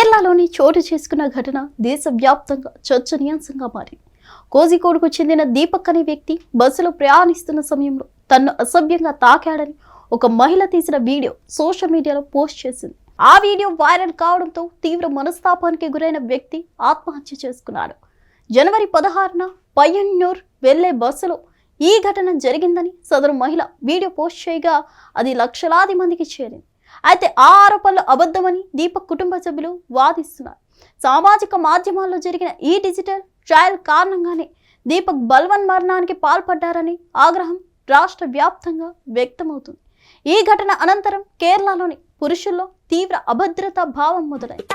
కేరళలోని చోటు చేసుకున్న ఘటన దేశవ్యాప్తంగా చర్చనీయాంశంగా మారింది. కోజికోడ్కు చెందిన దీపక్ అనే వ్యక్తి బస్సులో ప్రయాణిస్తున్న సమయంలో తన్ను అసభ్యంగా తాకాడని ఒక మహిళ తీసిన వీడియో సోషల్ మీడియాలో పోస్ట్ చేసింది. ఆ వీడియో వైరల్ కావడంతో తీవ్ర మనస్తాపానికి గురైన వ్యక్తి ఆత్మహత్య చేసుకున్నాడు. జనవరి 16న పయ్యన్నూర్ వెళ్లే బస్సులో ఈ ఘటన జరిగిందని సదరు మహిళ వీడియో పోస్ట్ చేయగా అది లక్షలాది మందికి చేరింది. అయితే ఆ ఆరోపణలు అబద్ధమని దీపక్ కుటుంబ సభ్యులు వాదిస్తున్నారు. సామాజిక మాధ్యమాల్లో జరిగిన ఈ డిజిటల్ ట్రయల్ కారణంగానే దీపక్ బల్వన్ మరణానికి పాల్పడ్డారని ఆగ్రహం రాష్ట్ర వ్యాప్తంగా వ్యక్తమవుతుంది. ఈ ఘటన అనంతరం కేరళలోని పురుషుల్లో తీవ్ర అభద్రతా భావం మొదలైంది.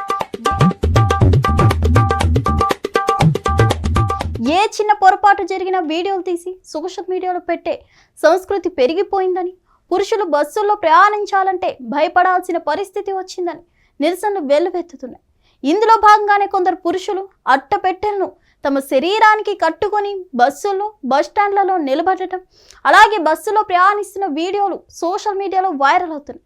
ఏ చిన్న పొరపాటు జరిగిన వీడియోలు తీసి సోషల్ మీడియాలో పెట్టే సంస్కృతి పెరిగిపోయిందని, పురుషులు బస్సుల్లో ప్రయాణించాలంటే భయపడాల్సిన పరిస్థితి వచ్చిందని నిరసనలు వెల్లువెత్తుతున్నాయి. ఇందులో భాగంగానే కొందరు పురుషులు అట్టపెట్టెలను తమ శరీరానికి కట్టుకొని బస్సుల్లో బస్టాండ్లలో నిలబడటం, అలాగే బస్సులో ప్రయాణిస్తున్న వీడియోలు సోషల్ మీడియాలో వైరల్ అవుతున్నాయి.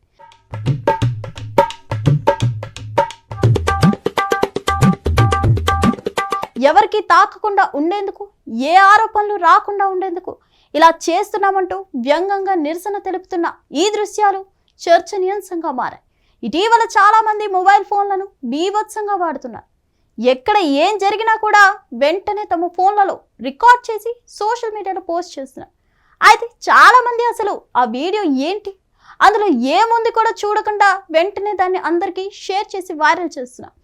ఎవరికి తాకకుండా ఉండేందుకు, ఏ ఆరోపణలు రాకుండా ఉండేందుకు ఇలా చేస్తున్నామంటూ వ్యంగ్యంగా నిరసన తెలుపుతున్న ఈ దృశ్యాలు చర్చనీయాంశంగా మారాయి. ఇటీవల చాలా మంది మొబైల్ ఫోన్లను బీభత్సంగా వాడుతున్నారు. ఎక్కడ ఏం జరిగినా కూడా వెంటనే తమ ఫోన్లలో రికార్డ్ చేసి సోషల్ మీడియాలో పోస్ట్ చేస్తున్నారు. అయితే చాలా మంది అసలు ఆ వీడియో ఏంటి, అందులో ఏముంది కూడా చూడకుండా వెంటనే దాన్ని అందరికీ షేర్ చేసి వైరల్ చేస్తున్నారు.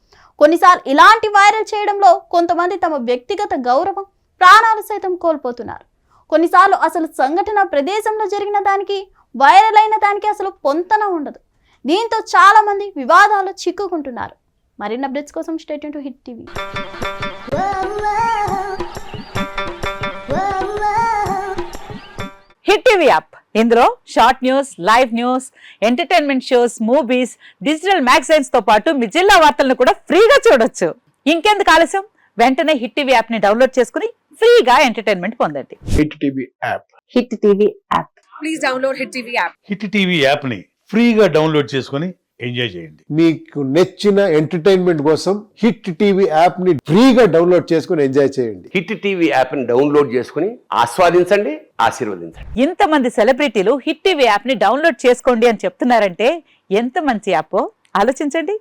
కొన్నిసార్లు ఇలాంటి వైరల్ చేయడంలో కొంతమంది తమ వ్యక్తిగత గౌరవం, ప్రాణాలు సైతం కోల్పోతున్నారు. కొన్నిసార్లు అసలు సంఘటన ప్రదేశంలో జరిగిన దానికి, వైరల్ అయిన దానికి అసలు పొంతన ఉండదు. దీంతో చాలా మంది వివాదాలు చిక్కుకుంటున్నారు. మరిన్ని అప్డేట్స్ కోసం stay tune to Hit TV. Hit TV app, ఇందులో short news, live news, entertainment shows, movies, digital magazines తో పాటు మీ జిల్లా వార్తలను కూడా ఫ్రీగా చూడొచ్చు. ఇంకెందుకు ఆలస్యం, వెంటనే హిట్ టీవీ యాప్ ని డౌన్లోడ్ చేసుకుని ఫ్రీగా ఎంటర్టైన్మెంట్ పొందండి. Hit TV app. Hit TV app. Please download hit TV app. Hit TV app ని ఫ్రీగా డౌన్లోడ్ చేసుకొని ఎంజాయ్ చేయండి. మీకు నచ్చిన ఎంటర్టైన్మెంట్ కోసం హిట్ టీవీ యాప్ ని ఫ్రీగా డౌన్లోడ్ చేసుకొని ఎంజాయ్ చేయండి. హిట్ టీవీ యాప్ ని డౌన్లోడ్ చేసుకుని ఆస్వాదించండి, ఆశీర్వదించండి. ఇంతమంది సెలబ్రిటీలు హిట్ టీవీ యాప్ ని డౌన్లోడ్ చేసుకోండి అని చెప్తున్నారంటే ఎంత మంచి యాప్ ఆలోచించండి.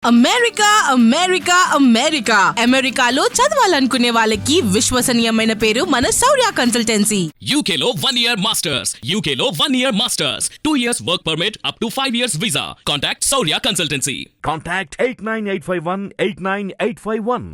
అమెరికా అమెరికా అమెరికా అమెరికాలో చదవాలనుకునే వాళ్ళకి విశ్వసనీయమైన పేరు మన శౌర్య కన్సల్టెన్సీ. UK లో 1 year masters. UK లో 1 year masters. 2 years work permit up to 5 years visa. Contact Saurya Consultancy. Contact 89851 89851.